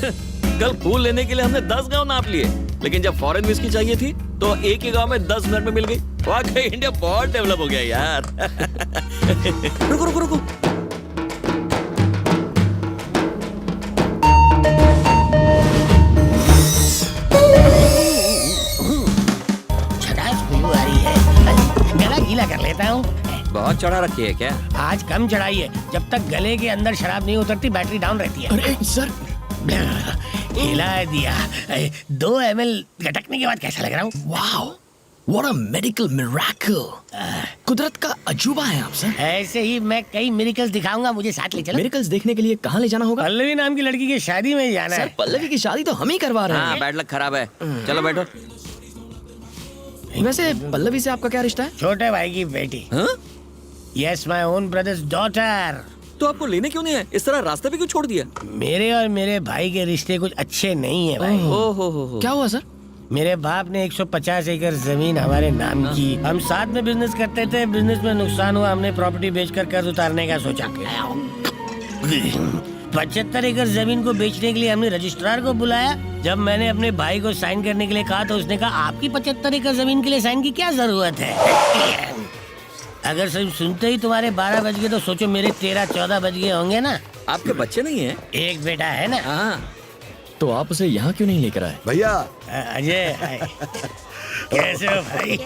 कल फूल लेने के लिए हमने 10 गांव नाप लिए, लेकिन जब फॉरेन विस्की चाहिए थी तो एक ही गांव में 10 मिनट में मिल गई। वाकई इंडिया बहुत डेवलप हो गया यार। रुको रुको रुको, आ रही है, गला गीला कर लेता हूँ। बहुत चढ़ा रखी है क्या? आज कम चढ़ाई है, जब तक गले के अंदर शराब नहीं उतरती बैटरी डाउन रहती है। अरे सर, हिला दिया। 2 ml गटकने के बाद कैसा लग रहा हूँ? Wow, what a medical miracle. कुदरत का अजूबा है आप सर। ऐसे ही मैं कई मिरेकल्स दिखाऊंगा, मुझे साथ ले चलो। मिरेकल्स देखने के लिए कहाँ ले जाना होगा? पल्लवी नाम की लड़की की शादी में जाना सर है। पल्लवी की शादी तो हम ही करवा रहे हाँ, हैं। बैड लक खराब है। चलो बैठो। वैसे पल्लवी से आपका क्या रिश्ता है? छोटे भाई की बेटी। हाँ? Yes, my own brothers daughter. तो आपको लेने क्यों नहीं है? इस तरह रास्ते पे क्यों छोड़ दिया? मेरे और मेरे भाई के रिश्ते कुछ अच्छे नहीं है भाई। ओ हो। क्या हुआ सर? मेरे बाप ने 150 एकड़ जमीन हमारे नाम की। हम साथ में बिजनेस करते थे, बिजनेस में नुकसान हुआ, हमने प्रॉपर्टी बेचकर कर्ज उतारने का सोचा। 75 एकड़ जमीन को बेचने के लिए हमने रजिस्ट्रार को बुलाया। जब मैंने अपने भाई को साइन करने के लिए कहा तो उसने कहा आपकी 75 एकड़ जमीन के लिए साइन की क्या जरूरत है? अगर सिर्फ सुनते ही तुम्हारे 12 बज गए तो सोचो मेरे 13-14 बज गए होंगे ना। आपके बच्चे नहीं है? एक बेटा है ना। हाँ। तो आप उसे यहाँ क्यों नहीं लेकर आए? भैया, अजय, कैसे हो भाई?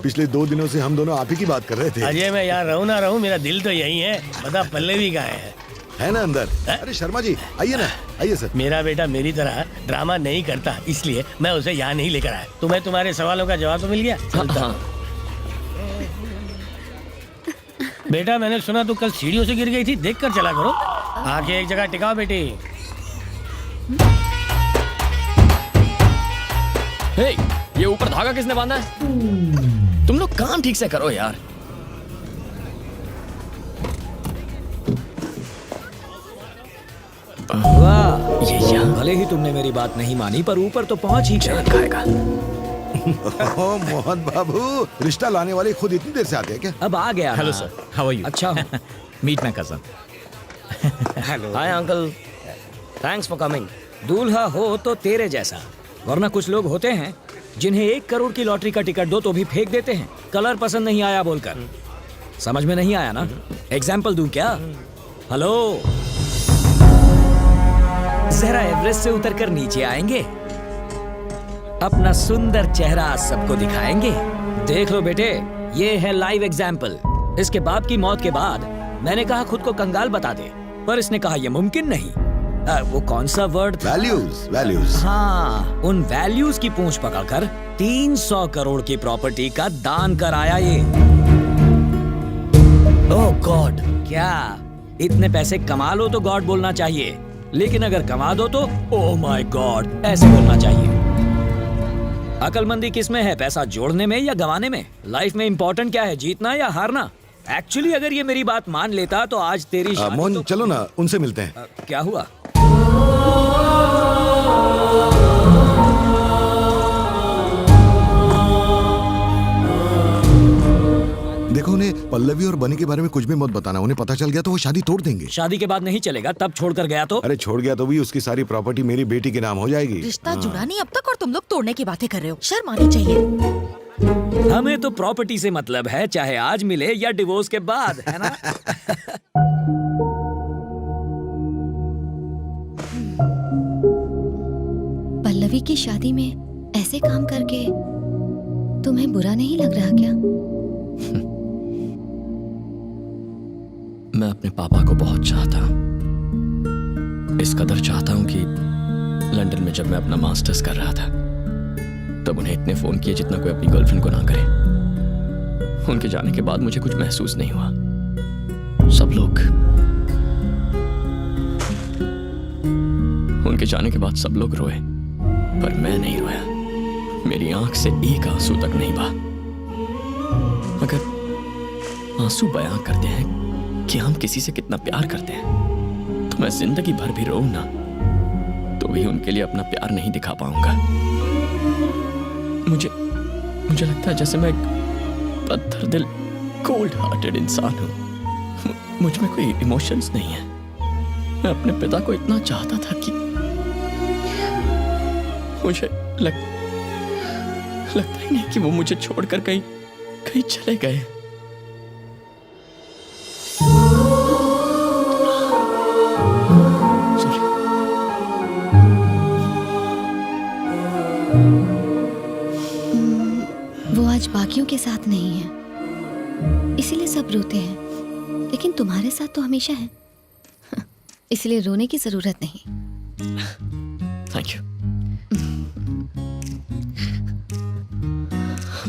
पिछले 2 दिनों से हम दोनों आप ही की बात कर रहे थे। अजय, मैं यहाँ रहूँ ना रहूँ, मेरा दिल तो यही है। बता पल्लवी कहाँ है ना अंदर? अरे शर्मा जी, आइए ना, आइए सर। मेरा बेटा मेरी तरह ड्रामा नहीं करता, इसलिए मैं उसे यहाँ नहीं लेकर आया। तुम्हें तुम्हारे सवालों का जवाब तो मिल गया? हाँ। बेटा, मैंने सुना तू कल सीढ़ियों से गिर गई थी, देख कर चला करो। आंखें एक जगह टिकाओ बेटी। हे, ये ऊपर धागा किसने बांधा है? तुम लोग काम ठीक से करो यार। वाह, ये यहाँ भले ही तुमने मेरी बात नहीं मानी, पर ऊपर तो पहुंच ही गए। खाएगा। ओह मोहन बाबू, रिश्ता लाने वाले खुद इतनी देर से आते हैं क्या? अब आ गया। Hello sir, how are you? अच्छा हूँ। Meet my cousin. Hello. Hi uncle, thanks for coming. दूल्हा हो तो तेरे जैसा, वरना कुछ लोग होते हैं जिन्हें 1 करोड़ की लॉटरी का टिकट दो तो भी फेंक देते हैं, कलर पसंद नहीं आया बोलकर। समझ में नहीं आया ना? एग्जाम्पल दूं क्या? हेलो, जरा एवरेस्ट से उतरकर नीचे आएंगे, अपना सुंदर चेहरा सबको दिखाएंगे। देख लो बेटे, ये है लाइव एग्जाम्पल। इसके बाप की मौत के बाद मैंने कहा खुद को कंगाल बता दे, पर इसने कहा यह मुमकिन नहीं। वो कौन सा वर्ड था? वैल्यूज। हाँ, उन वैल्यूज की पूंछ पकड़कर 300 करोड़ की प्रॉपर्टी का दान कराया ये। ओह गॉड, क्या इतने पैसे कमा लो तो गॉड बोलना चाहिए, लेकिन अगर कमा दो तो ओह माय गॉड ऐसे बोलना चाहिए। अकलमंदी किस में है, पैसा जोड़ने में या गंवाने में? लाइफ में इंपॉर्टेंट क्या है, जीतना या हारना? एक्चुअली अगर ये मेरी बात मान लेता तो आज तेरी शादी मोहन तो... चलो ना, उनसे मिलते हैं। क्या हुआ? देखो, उन्हें पल्लवी और बनी के बारे में कुछ भी मत बताना। उन्हें पता चल गया तो वो शादी तोड़ देंगे। शादी के बाद नहीं चलेगा, तब छोड़कर गया तो? अरे छोड़ गया तो भी उसकी सारी प्रॉपर्टी मेरी बेटी के नाम हो जाएगी। रिश्ता जुड़ा नहीं अब तक और तुम लोग तोड़ने की बातें कर रहे हो। शर्म आनी चाहिए। हमें तो प्रॉपर्टी से मतलब है, चाहे आज मिले या डिवोर्स के बाद, है ना? पल्लवी की शादी में ऐसे काम करके तुम्हें बुरा नहीं लग रहा क्या? मैं अपने पापा को बहुत चाहता हूँ, इस कदर चाहता हूँ कि लंदन में जब मैं अपना मास्टर्स कर रहा था तब उन्हें इतने फोन किए जितना कोई अपनी गर्लफ्रेंड को ना करे। उनके जाने के बाद मुझे कुछ महसूस नहीं हुआ। सब लोग, उनके जाने के बाद सब लोग रोए, पर मैं नहीं रोया। मेरी आंख से एक आंसू तक नहीं बहा। अगर आंसू बयां करते हैं कि हम किसी से कितना प्यार करते हैं, तो मैं जिंदगी भर भी रोऊं ना तो भी उनके लिए अपना प्यार नहीं दिखा पाऊंगा। मुझे लगता है जैसे मैं एक पत्थर दिल, कोल्ड हार्टेड इंसान हूं। मुझ में कोई इमोशंस नहीं है। मैं अपने पिता को इतना चाहता था कि मुझे लगता ही नहीं कि वो मुझे छोड़कर कहीं कहीं चले गए। Sorry. वो आज बाकियों के साथ नहीं है, इसीलिए सब रोते हैं, लेकिन तुम्हारे साथ तो हमेशा है, इसलिए रोने की जरूरत नहीं। Thank you.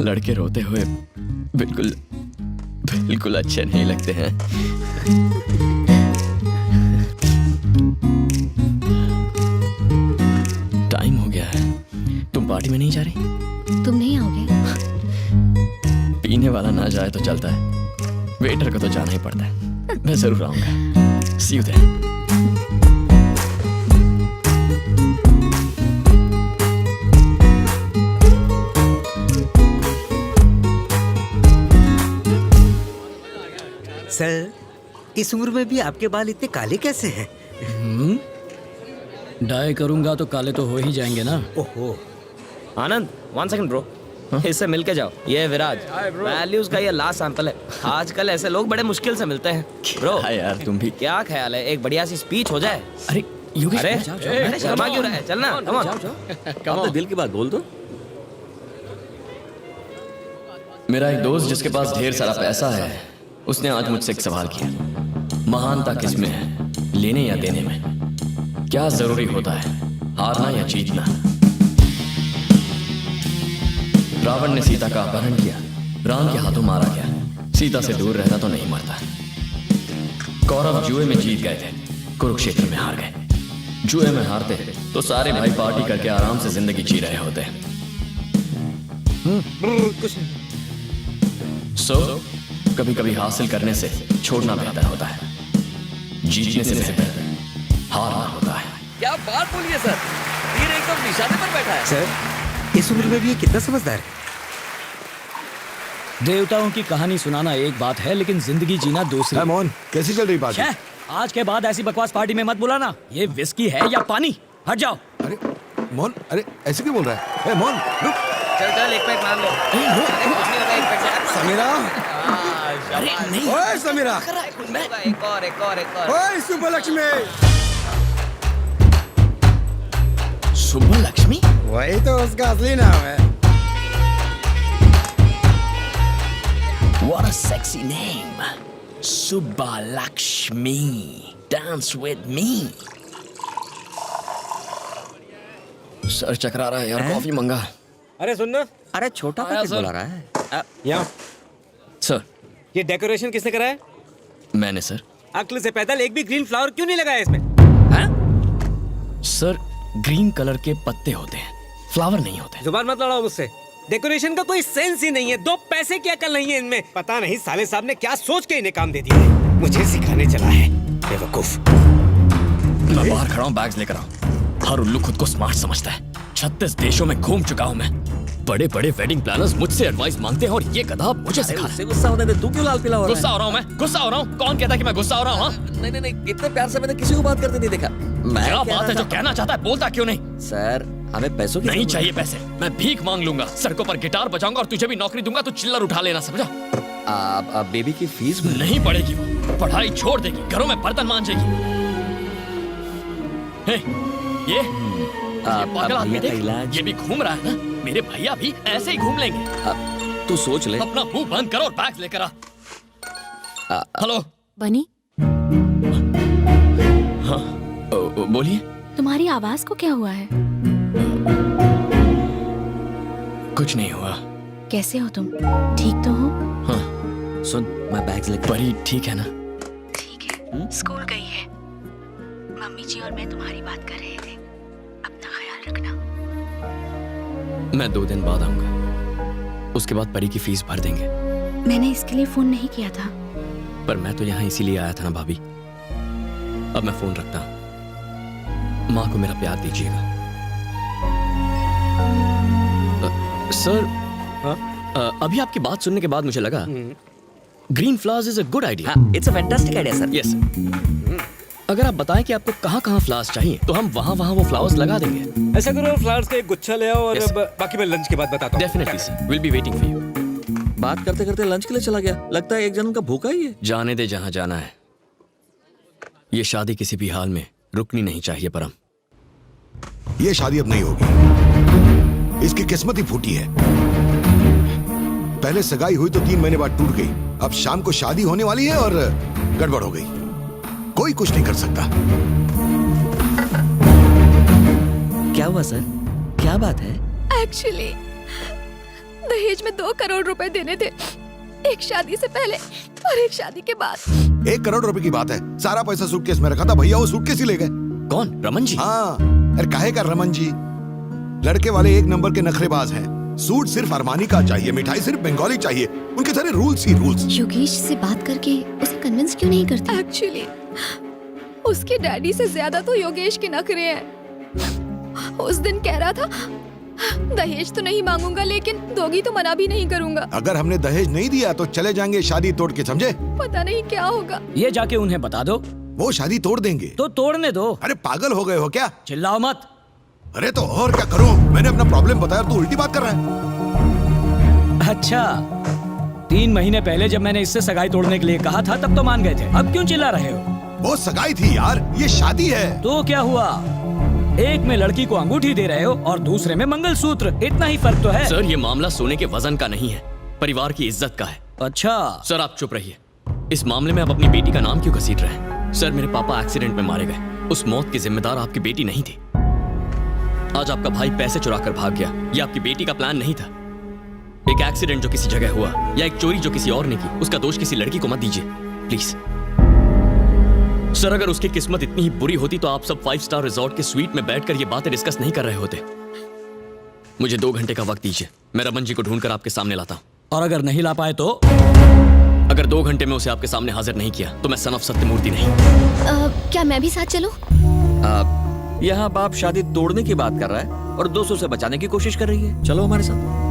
लड़के रोते हुए बिल्कुल बिल्कुल अच्छे नहीं लगते हैं। टाइम हो गया है, तुम पार्टी में नहीं जा रही? तुम नहीं आओगे? पीने वाला ना जाए तो चलता है, वेटर को तो जाना ही पड़ता है। मैं जरूर आऊंगा। सी यू देयर। सर, इस उम्र में भी आपके बाल इतने काले कैसे हैं? डाई करूंगा तो काले तो हो ही जाएंगे ना। ओहो, आनंद 1 सेकंड ब्रो, इससे मिल के जाओ। ये है विराज, वैल्यूज का ये लास्ट सैंपल है। आजकल ऐसे लोग बड़े मुश्किल से मिलते हैं। ब्रो हाँ यार, तुम भी। क्या ख्याल है, एक बढ़िया सी स्पीच हो जाए? अरे योगेश, अरे अरे शर्मा क्यों रहा है, चलना। Come on. दिल की बात बोल दो। मेरा एक दोस्त जिसके पास ढेर सारा पैसा है, उसने आज मुझसे एक सवाल किया, महानता किसमें है, लेने या देने में? क्या जरूरी होता है, हारना या जीतना? रावण ने सीता का अपहरण किया, राम के हाथों मारा गया। सीता से दूर रहता तो नहीं मरता। कौरव जुए में जीत गए थे, कुरुक्षेत्र में हार गए। जुए में हारते तो सारे भाई पार्टी करके आराम से जिंदगी जी रहे होते। सो कभी कभी हासिल करने से छोड़ना बेहतर होता है, जीतने से बेहतर हारना होता है। क्या बात बोलिए सर, तीर एकदम निशाने पर बैठा है। सर, इस उम्र में भी ये कितना समझदार है। देवताओं की कहानी सुनाना एक बात है, लेकिन जिंदगी जीना दूसरी। मोहन, कैसी चल रही पार्टी? छे, आज के बाद ऐसी बकवास पार्टी में मत बुलाना। ये विस्की है या पानी? हट जाओ। अरे मोहन, अरे ऐसे क्यों बोल रहा है? मोहन रुक। चल चल, एक पैक मान लो। अरे कुछ नहीं होगा, एक पैक से। समीरा, अरे नहीं, ओए समीरा, एक और। ओए सुब्बलक्ष्मी। सुब्बा लक्ष्मी? वही तो उसका असली नाम है। What a sexy name, Subba Lakshmi. Dance with me. Sir चकरा रहा है यार, कॉफी मंगा। अरे सुन ना, अरे छोटा पैकेट बुला रहा है। यहाँ सर, ये डेकोरेशन किसने कराया? मैंने सर। अक्ल से पैदल एक भी ग्रीन फ्लावर क्यों नहीं लगाया इसमें? सर, ग्रीन कलर के पत्ते होते हैं, फ्लावर नहीं होते। जुबान मत लड़ाओ मुझसे। डेकोरेशन का कोई सेंस ही नहीं है, 2 पैसे की अकल नहीं है इनमें। पता नहीं साले साहब ने क्या सोच के इन्हें काम दे दिया है। मुझे सिखाने चला है, बेवकूफ। मैं बाहर खड़ा हूँ, बैग्स लेकर आओ। हर उल्लू खुद को स्मार्ट समझता है। 36 देशों में घूम चुका हूँ मैं। बड़े बड़े वेडिंग प्लानर्स मुझसे एडवाइस मांगते हैं और ये गधा मुझे सिखा रहा है। गुस्सा होने दे, तू क्यों लाल पीला हो रहा है? गुस्सा हो रहा हूँ मैं, गुस्सा हो रहा हूँ। कौन कहता है कि मैं गुस्सा हो रहा हूँ? नहीं नहीं नहीं, इतने प्यार से मैंने किसी को बात करते नहीं देखा। मैं क्या कह बात रहा है, जो था- कहना चाहता है बोलता क्यों नहीं? सर, हमें पैसों की नहीं जरूरत चाहिए पैसे, मैं भीख मांग लूंगा, सड़कों पर गिटार बजाऊंगा और तुझे भी नौकरी दूंगा, तू चिल्लर उठा लेना, समझा? है। आप बेबी की फीस भी नहीं पड़ेगी, वो पढ़ाई छोड़ देगी, घरों में बर्तन मांजेगी। हे, ये पागल आदमी भैया का देख, इलाज- ये भी घूम रहा है ना। मेरे भैया भी ऐसे ही घूम लेंगे। तू सोच ले। अपना मुंह बंद करो और बैग लेकर आ। हेलो। बनी, हाँ, बोलिए। तुम्हारी आवाज को क्या हुआ है? कुछ नहीं हुआ। कैसे हो तुम? ठीक तो हो? हाँ, सुन, मैं बैग्स लेकर। परी ठीक है ना? ठीक है, स्कूल गई है। मम्मी जी और मैं तुम्हारी बात कर रहे थे, अपना ख्याल रखना। मैं 2 दिन बाद आऊंगा, उसके बाद परी की फीस भर देंगे। मैंने इसके लिए फोन नहीं किया था। पर मैं तो यहाँ इसीलिए आया था ना भाभी। अब मैं फोन रखता हूँ, माँ को मेरा प्यार दीजिएगा। सर, अभी आपकी बात सुनने के बाद मुझे लगा green flowers is a good idea. It's a fantastic idea sir. Yes. अगर आप बताएं कि आपको कहाँ कहाँ फ्लावर्स चाहिए तो हम वहाँ वहाँ वो फ्लावर्स लगा देंगे। ऐसा करो फ्लावर्स का एक गुच्छा ले आओ और Yes. बाकी मैं लंच के बाद बताता हूँ। Definitely sir, will be waiting for you. बात करते करते लंच के लिए चला गया। लगता है एक जन्म का भूखा ही है। जाने दे जहाँ जाना है। ये शादी किसी भी हाल में रुकनी नहीं चाहिए परम। ये शादी अब नहीं होगी। इसकी किस्मत ही फूटी है। पहले सगाई हुई तो 3 महीने बाद टूट गई। अब शाम को शादी होने वाली है और गड़बड़ हो गई। कोई कुछ नहीं कर सकता। क्या हुआ सर? क्या बात है? एक्चुअली दहेज में 2 करोड़ रुपए देने थे, एक शादी से पहले और एक शादी के बाद। 1 करोड़ रुपए की बात है। सारा पैसा सूटकेस में रखा था, भैया वो सूटकेस ही ले गए। कौन? रमन जी? हाँ, अरे काहे का रमन जी? लड़के वाले 1 नंबर के नखरेबाज हैं। सूट सिर्फ अरमानी का चाहिए, मिठाई सिर्फ बंगाली चाहिए। उनके सारे रूल्स ही रूल्स। योगेश से बात करके उसे कन्विंस क्यों नहीं करती? एक्चुअली उसके डैडी से ज्यादा तो योगेश के नखरे हैं। उस दिन कह रहा था दहेज तो नहीं मांगूंगा, लेकिन दोगी तो मना भी नहीं करूंगा। अगर हमने दहेज नहीं दिया तो चले जाएंगे शादी तोड़ के, समझे? पता नहीं क्या होगा। ये जाके उन्हें बता दो। वो शादी तोड़ देंगे। तो तोड़ने दो। अरे पागल हो गए हो क्या? चिल्लाओ मत। अरे तो और क्या करूं? मैंने अपना प्रॉब्लम बताया, तू उल्टी बात कर रहा है। अच्छा, 3 महीने पहले जब मैंने इससे सगाई तोड़ने के लिए कहा था तब तो मान गए थे। अब क्यों चिल्ला रहे हो? वो सगाई थी यार, ये शादी है। तो क्या हुआ? एक में लड़की को अंगूठी दे रहे हो और दूसरे में मंगलसूत्र। इतना ही फर्क तो है। सर ये मामला सोने के वजन का नहीं है, परिवार की इज्जत का है। अच्छा सर आप चुप रहिए। इस मामले में आप अपनी बेटी का नाम क्यों घसीट रहे हैं? सर मेरे पापा एक्सीडेंट में मारे गए। उस मौत की जिम्मेदार आपकी बेटी नहीं थी। आज आपका भाई पैसे चुरा कर भाग गया, ये आपकी बेटी का प्लान नहीं था। एक एक्सीडेंट जो किसी जगह हुआ या एक चोरी जो किसी और ने की, उसका दोष किसी लड़की को मत दीजिए प्लीज। सर अगर उसकी किस्मत इतनी ही बुरी होती तो आप सब 5 स्टार रिजॉर्ट के स्वीट में बैठकर ये बातें डिस्कस नहीं कर रहे होते। मुझे 2 घंटे का वक्त दीजिए, मैं रमन जी को ढूंढकर आपके सामने लाता हूँ। और अगर नहीं ला पाए तो? अगर 2 घंटे में उसे आपके सामने हाजिर नहीं किया तो मैं सन ऑफ सत्यमूर्ति नहीं। क्या मैं भी साथ चलूं? यहाँ बाप शादी तोड़ने की बात कर रहा है और 200 से बचाने की कोशिश कर रही है। चलो हमारे साथ।